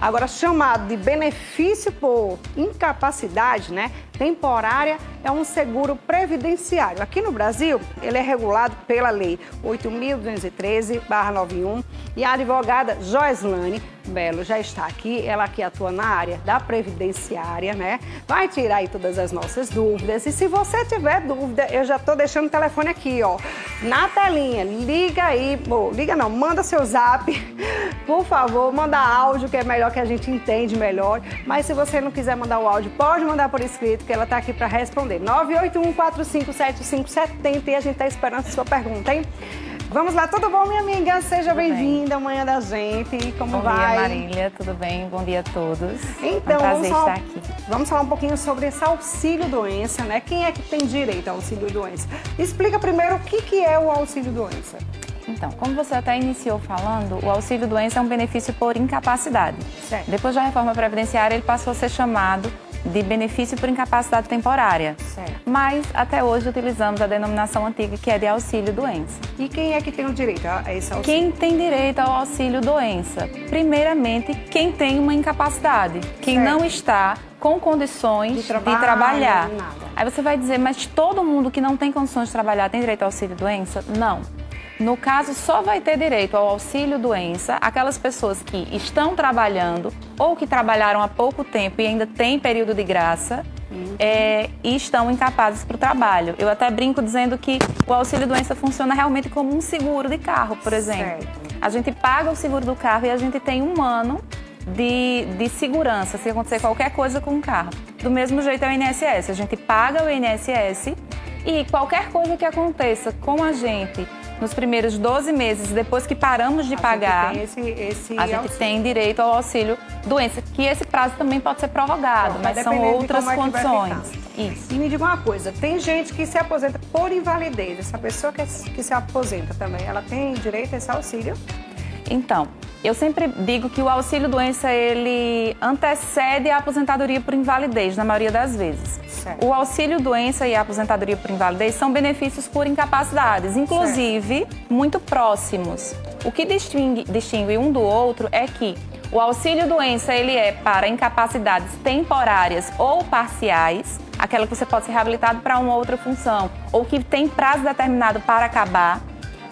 Agora, chamado de benefício por incapacidade, né, temporária, é um seguro previdenciário. Aqui no Brasil, ele é regulado pela Lei 8.213/91 e a advogada Joeslane Belo já está aqui, ela que atua na área da previdenciária, né? Vai tirar aí todas as nossas dúvidas. E se você tiver dúvida, eu já estou deixando o telefone aqui, ó, na telinha. Liga aí, liga não, manda seu zap, por favor, manda áudio, que é melhor, que a gente entende melhor. Mas se você não quiser mandar o áudio, pode mandar por escrito, que ela está aqui para responder. 981457570 e a gente está esperando a sua pergunta, hein? Vamos lá, tudo bom, minha amiga? Seja bem-vinda à Manhã da Gente. Como vai? Bom dia, Marília. Tudo bem? Bom dia a todos. Então, é um prazer estar aqui. Vamos falar um pouquinho sobre esse auxílio-doença, né? Quem é que tem direito ao auxílio-doença? Explica primeiro o que é o auxílio-doença. Então, como você até iniciou falando, o auxílio-doença é um benefício por incapacidade. Certo. Depois da reforma previdenciária, ele passou a ser chamado de benefício por incapacidade temporária. Certo. Mas, até hoje, utilizamos a denominação antiga, que é de auxílio-doença. E quem é que tem o direito a esse auxílio? Quem tem direito ao auxílio-doença? Primeiramente, quem tem uma incapacidade, quem Certo. não está com condições de trabalhar. Nada. Aí você vai dizer, mas todo mundo que não tem condições de trabalhar tem direito ao auxílio-doença? Não. No caso, só vai ter direito ao auxílio-doença aquelas pessoas que estão trabalhando ou que trabalharam há pouco tempo e ainda têm período de graça e estão incapazes para o trabalho. Eu até brinco dizendo que o auxílio-doença funciona realmente como um seguro de carro, por exemplo. Certo. A gente paga o seguro do carro e a gente tem 1 ano de segurança se acontecer qualquer coisa com o carro. Do mesmo jeito é o INSS. A gente paga o INSS e qualquer coisa que aconteça com a gente nos primeiros 12 meses, depois que paramos de pagar, a gente tem direito ao auxílio-doença, que esse prazo também pode ser prorrogado, mas são outras condições. Isso. E me diga uma coisa, tem gente que se aposenta por invalidez, essa pessoa que se aposenta também, ela tem direito a esse auxílio? Então, eu sempre digo que o auxílio-doença, ele antecede a aposentadoria por invalidez, na maioria das vezes. Certo. O auxílio-doença e a aposentadoria por invalidez são benefícios por incapacidades, inclusive muito próximos. O que distingue um do outro é que o auxílio-doença, ele é para incapacidades temporárias ou parciais, aquela que você pode ser reabilitado para uma outra função, ou que tem prazo determinado para acabar.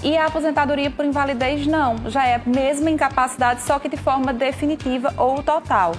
E a aposentadoria por invalidez não, já é a mesma incapacidade, só que de forma definitiva ou total.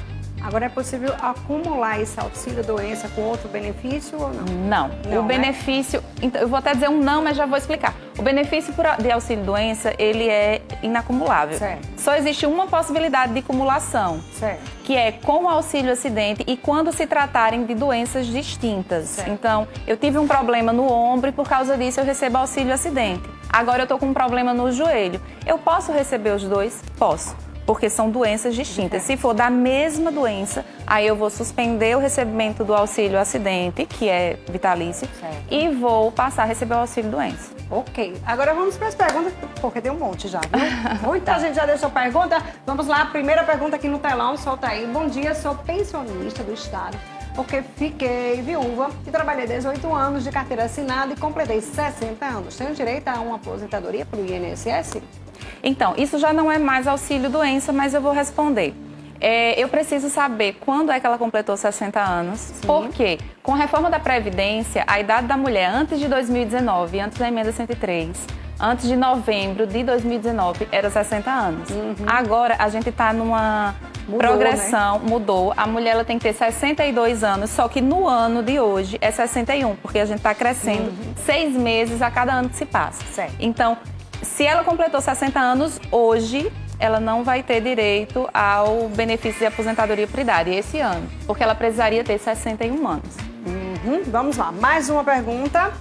Agora, é possível acumular esse auxílio-doença com outro benefício ou não? Não, o benefício, então, eu vou até dizer um não, mas já vou explicar. O benefício de auxílio-doença, ele é inacumulável. Certo. Só existe uma possibilidade de acumulação, Certo. que é com o auxílio-acidente e quando se tratarem de doenças distintas. Certo. Então, eu tive um problema no ombro e por causa disso eu recebo auxílio-acidente. Agora eu estou com um problema no joelho. Eu posso receber os dois? Posso. Porque são doenças distintas. Se for da mesma doença, aí eu vou suspender o recebimento do auxílio-acidente, que é vitalício, e vou passar a receber o auxílio-doença. Ok. Agora vamos para as perguntas, porque tem um monte já, viu? Muita gente já deixou pergunta. Vamos lá, primeira pergunta aqui no telão, solta aí. Bom dia, sou pensionista do Estado, porque fiquei viúva e trabalhei 18 anos de carteira assinada e completei 60 anos. Tenho direito a uma aposentadoria para o INSS? Então, isso já não é mais auxílio-doença, mas eu vou responder. Eu preciso saber quando é que ela completou 60 anos, Sim. Porque com a reforma da Previdência, a idade da mulher antes de 2019, antes da emenda 103, antes de novembro de 2019, era 60 anos. Agora, a gente está numa progressão, mudou. A mulher ela tem que ter 62 anos, só que no ano de hoje é 61, porque a gente está crescendo 6 meses a cada ano que se passa. Certo. Então, se ela completou 60 anos hoje, ela não vai ter direito ao benefício de aposentadoria por idade esse ano, porque ela precisaria ter 61 anos. Vamos lá, mais uma pergunta.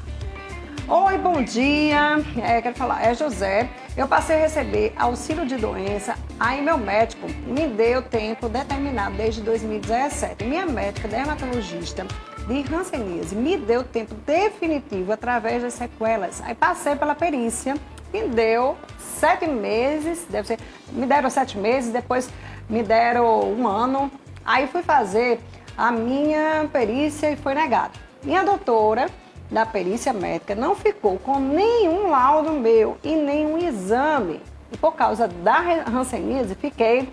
Oi, bom dia. Quero falar, é José. Eu passei a receber auxílio de doença, aí meu médico me deu tempo determinado desde 2017. Minha médica dermatologista de hanseníase me deu tempo definitivo através das sequelas. Aí passei pela perícia, me deu 7 meses, me deram 7 meses, depois me deram 1 ano. Aí fui fazer a minha perícia e foi negado. Minha doutora da perícia médica não ficou com nenhum laudo meu e nenhum exame. E por causa da hanseníase, fiquei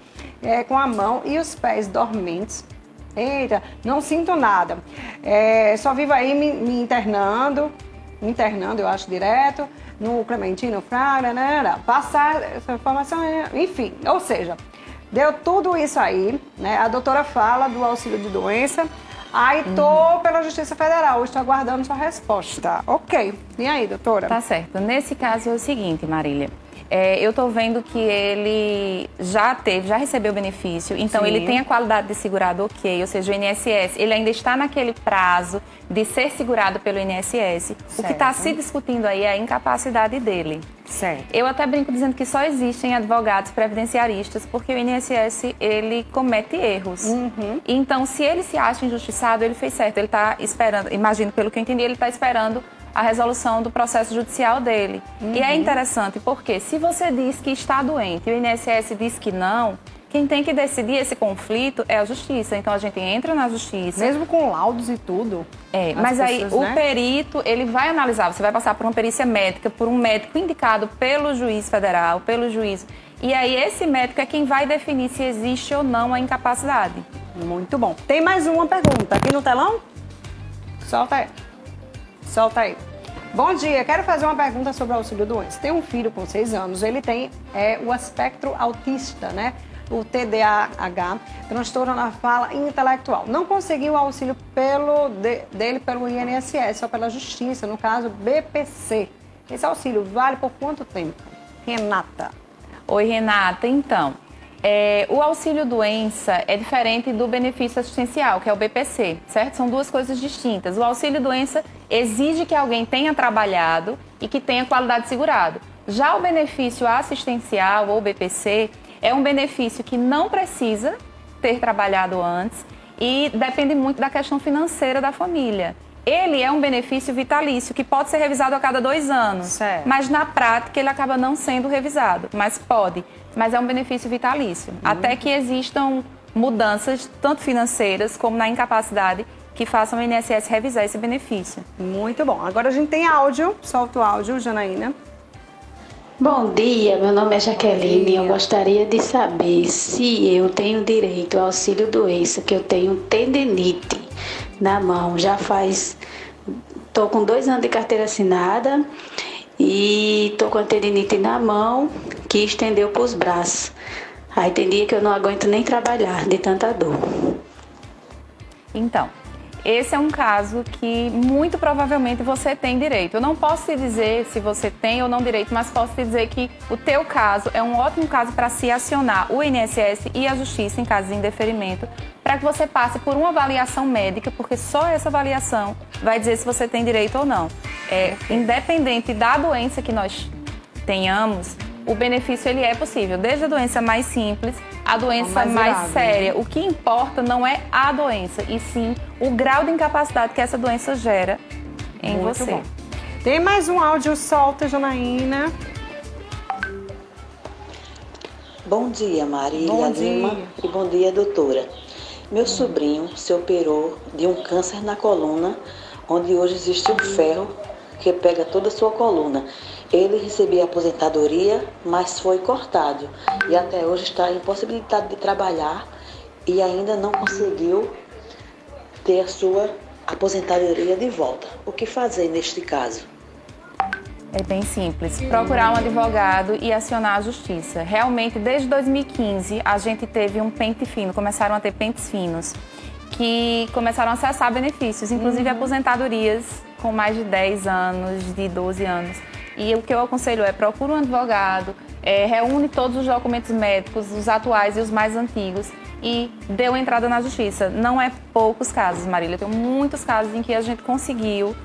com a mão e os pés dormentes. Eita, não sinto nada. Só vivo aí me internando, eu acho, direto, no Clementino Fraga, né? Passar essa informação, enfim. Ou seja, deu tudo isso aí, né? A doutora fala do auxílio de doença. Aí tô pela Justiça Federal, estou aguardando sua resposta. Ok. E aí, doutora? Tá certo. Nesse caso é o seguinte, Marília. Eu estou vendo que ele já recebeu o benefício, então Sim. ele tem a qualidade de segurado ok, ou seja, o INSS, ele ainda está naquele prazo de ser segurado pelo INSS. Certo. O que está se discutindo aí é a incapacidade dele. Certo. Eu até brinco dizendo que só existem advogados previdenciaristas porque o INSS, ele comete erros. Então, se ele se acha injustiçado, ele fez certo. Ele está esperando, imagino pelo que eu entendi, ele está esperando a resolução do processo judicial dele. E é interessante porque se você diz que está doente e o INSS diz que não, quem tem que decidir esse conflito é a justiça. Então a gente entra na justiça. Mesmo com laudos e tudo. Mas aí pessoas, o né? perito, ele vai analisar, você vai passar por uma perícia médica, por um médico indicado pelo juiz federal, pelo juiz. E aí esse médico é quem vai definir se existe ou não a incapacidade. Muito bom. Tem mais uma pergunta aqui no telão? Solta aí. Solta aí. Bom dia, quero fazer uma pergunta sobre o auxílio doença. Tem um filho com 6 anos, ele tem o espectro autista, né? O TDAH, transtorno na fala intelectual. Não conseguiu o auxílio dele pelo INSS, só pela Justiça, no caso BPC. Esse auxílio vale por quanto tempo? Renata. Oi, Renata. Então, o auxílio-doença é diferente do benefício assistencial, que é o BPC, certo? São duas coisas distintas. O auxílio-doença exige que alguém tenha trabalhado e que tenha qualidade de segurado. Já o benefício assistencial, ou BPC, é um benefício que não precisa ter trabalhado antes e depende muito da questão financeira da família. Ele é um benefício vitalício, que pode ser revisado a cada 2 anos. Certo. Mas na prática ele acaba não sendo revisado. Mas pode. Mas é um benefício vitalício. Até que existam mudanças, tanto financeiras como na incapacidade, que façam o INSS revisar esse benefício. Muito bom. Agora a gente tem áudio. Solta o áudio, Janaína. Bom dia, meu nome é Jaqueline. Eu gostaria de saber se eu tenho direito ao auxílio doença, que eu tenho tendinite na mão. Estou com 2 anos de carteira assinada e estou com a tendinite na mão que estendeu para os braços. Aí tem dia que eu não aguento nem trabalhar de tanta dor. Então, esse é um caso que muito provavelmente você tem direito. Eu não posso te dizer se você tem ou não direito, mas posso te dizer que o teu caso é um ótimo caso para se acionar o INSS e a Justiça em caso de indeferimento, para que você passe por uma avaliação médica, porque só essa avaliação vai dizer se você tem direito ou não. Independente da doença que nós tenhamos, o benefício ele é possível, desde a doença mais simples à doença mais séria. O que importa não é a doença, e sim o grau de incapacidade que essa doença gera em Muito você. bom. Tem mais um áudio, solta, Janaína. Bom dia, Marília Bom Lima, dia. e bom dia, doutora. Meu sobrinho se operou de um câncer na coluna, onde hoje existe um ferro que pega toda a sua coluna. Ele recebia aposentadoria, mas foi cortado e até hoje está impossibilitado de trabalhar e ainda não conseguiu ter a sua aposentadoria de volta. O que fazer neste caso? É bem simples. Procurar um advogado e acionar a justiça. Realmente, desde 2015, a gente teve um pente fino, começaram a ter pentes finos, que começaram a acessar benefícios, inclusive aposentadorias com mais de 10 anos, de 12 anos. E o que eu aconselho é procura um advogado, reúne todos os documentos médicos, os atuais e os mais antigos, e deu entrada na justiça. Não é poucos casos, Marília, tem muitos casos em que a gente conseguiu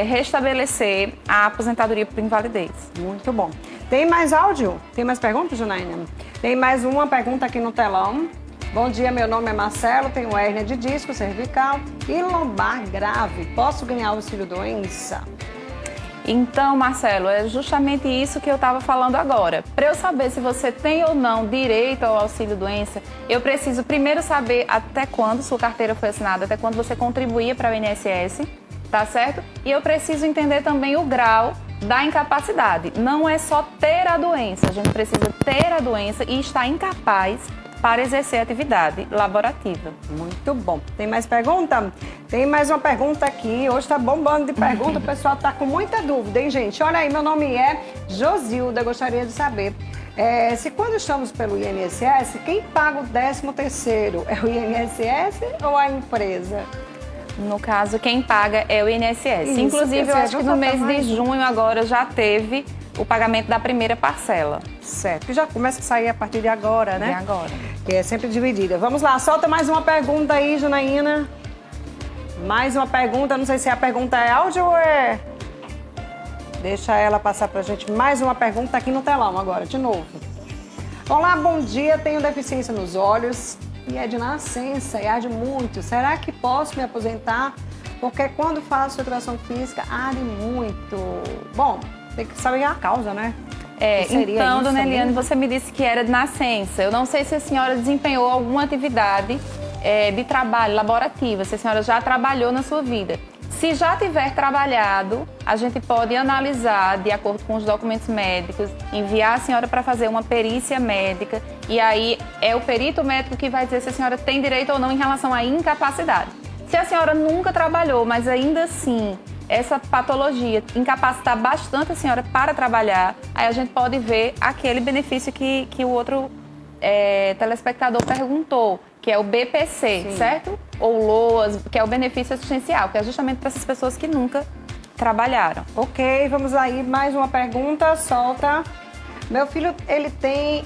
restabelecer a aposentadoria por invalidez. Muito bom. Tem mais áudio? Tem mais perguntas, Janaína? Tem mais uma pergunta aqui no telão. Bom dia, meu nome é Marcelo, tenho hérnia de disco cervical e lombar grave. Posso ganhar auxílio doença? Então, Marcelo, é justamente isso que eu estava falando agora. Para eu saber se você tem ou não direito ao auxílio-doença, eu preciso primeiro saber até quando sua carteira foi assinada, até quando você contribuía para o INSS, tá certo? E eu preciso entender também o grau da incapacidade. Não é só ter a doença, a gente precisa ter a doença e estar incapaz para exercer atividade laborativa. Muito bom. Tem mais pergunta? Tem mais uma pergunta aqui. Hoje tá bombando de pergunta, o pessoal tá com muita dúvida, hein, gente? Olha aí, meu nome é Josilda, gostaria de saber se quando estamos pelo INSS, quem paga o 13º? É o INSS ou a empresa? No caso, quem paga é o INSS. Isso, Inclusive, eu acho que no mês mais. de junho agora já teve o pagamento da primeira parcela. Certo, que já começa a sair a partir de agora, né? De agora. Que é sempre dividida. Vamos lá, solta mais uma pergunta aí, Janaína. Mais uma pergunta, não sei se a pergunta é áudio ou é... Deixa ela passar pra gente mais uma pergunta aqui no telão agora, de novo. Olá, bom dia, tenho deficiência nos olhos e é de nascença e arde muito. Será que posso me aposentar? Porque quando faço educação física, arde muito. Bom, tem que saber a causa, né? Então, dona Eliane, você me disse que era de nascença. Eu não sei se a senhora desempenhou alguma atividade de trabalho laborativa, se a senhora já trabalhou na sua vida. Se já tiver trabalhado, a gente pode analisar de acordo com os documentos médicos, enviar a senhora para fazer uma perícia médica e aí é o perito médico que vai dizer se a senhora tem direito ou não em relação à incapacidade. Se a senhora nunca trabalhou, mas ainda assim essa patologia incapacitar bastante a senhora para trabalhar, aí a gente pode ver aquele benefício que o outro telespectador perguntou, que é o BPC, sim, certo? Ou LOAS, que é o benefício assistencial, que é justamente para essas pessoas que nunca trabalharam. Ok, vamos aí, mais uma pergunta, solta. Meu filho, ele tem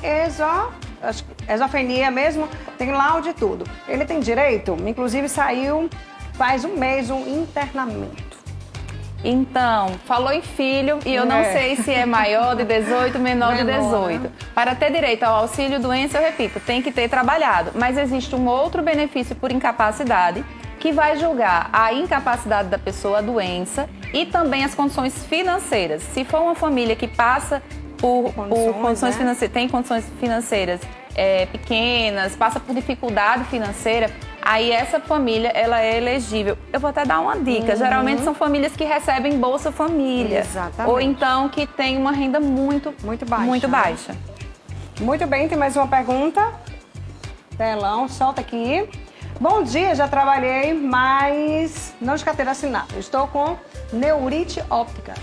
esofenia mesmo, tem laudo e tudo. Ele tem direito? Inclusive saiu faz um mês um internamento. Então, falou em filho e eu não sei se é maior de 18, menor de 18. Né? Para ter direito ao auxílio doença, eu repito, tem que ter trabalhado. Mas existe um outro benefício por incapacidade que vai julgar a incapacidade da pessoa, a doença e também as condições financeiras. Se for uma família que passa por condições financeiras, tem condições financeiras pequenas, passa por dificuldade financeira, aí essa família, ela é elegível. Eu vou até dar uma dica. Geralmente são famílias que recebem Bolsa Família. Exatamente. Ou então que tem uma renda muito baixa. Muito bem, tem mais uma pergunta. Telão, solta aqui. Bom dia, já trabalhei, mas não de carteira assinada. Estou com neurite óptica.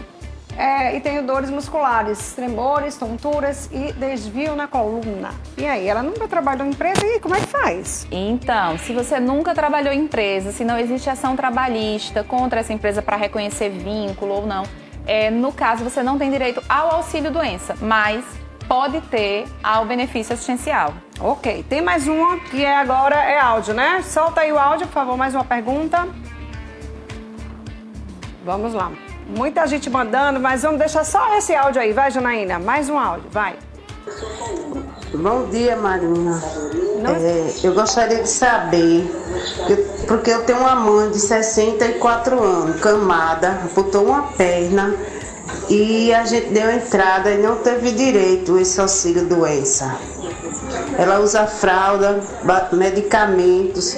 E tenho dores musculares, tremores, tonturas e desvio na coluna. E aí, ela nunca trabalhou em empresa, e como é que faz? Então, se você nunca trabalhou em empresa, se não existe ação trabalhista contra essa empresa para reconhecer vínculo ou não, no caso, você não tem direito ao auxílio-doença, mas pode ter ao benefício assistencial. Ok, tem mais uma que agora é áudio, né? Solta aí o áudio, por favor, mais uma pergunta. Vamos lá. Muita gente mandando, mas vamos deixar só esse áudio aí. Vai, Janaína, mais um áudio, vai. Bom dia, Marina. Eu gostaria de saber, porque eu tenho uma mãe de 64 anos, camada, amputou uma perna e a gente deu entrada e não teve direito a esse auxílio doença. Ela usa fralda, medicamentos.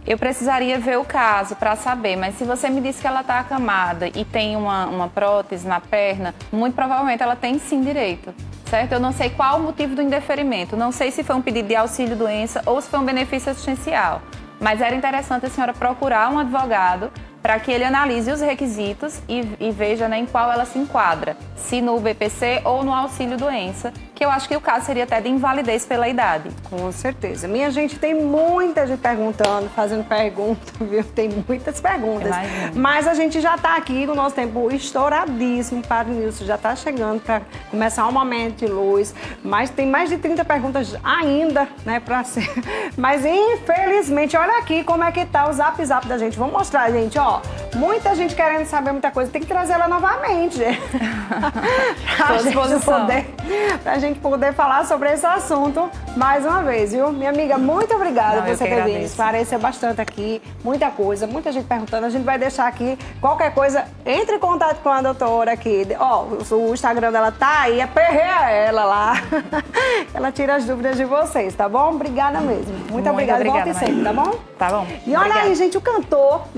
Eu precisaria ver o caso para saber, mas se você me disse que ela está acamada e tem uma prótese na perna, muito provavelmente ela tem sim direito, certo? Eu não sei qual o motivo do indeferimento, não sei se foi um pedido de auxílio-doença ou se foi um benefício assistencial, mas era interessante a senhora procurar um advogado para que ele analise os requisitos e veja, né, em qual ela se enquadra, se no BPC ou no auxílio-doença, que eu acho que o caso seria até de invalidez pela idade. Com certeza. Minha gente, tem muita gente perguntando, fazendo pergunta, viu? Tem muitas perguntas. Imagina. Mas a gente já está aqui no nosso tempo estouradíssimo. O Padre Nilson já está chegando para começar um momento de luz. Mas tem mais de 30 perguntas ainda, né, para ser. Mas infelizmente, olha aqui como é que tá o zap da gente. Vou mostrar, gente, ó. Muita gente querendo saber muita coisa. Tem que trazer ela novamente. Pra gente poder falar sobre esse assunto mais uma vez, viu? Minha amiga, muito obrigada por você ter vindo. Esclareceu bastante aqui, muita coisa, muita gente perguntando. A gente vai deixar aqui qualquer coisa, entre em contato com a doutora aqui. Ó, o Instagram dela tá aí, aperreia ela lá. Ela tira as dúvidas de vocês, tá bom? Obrigada mesmo. Muito obrigada. Volte sempre, tá bom? Tá bom. E olha aí, gente, o cantor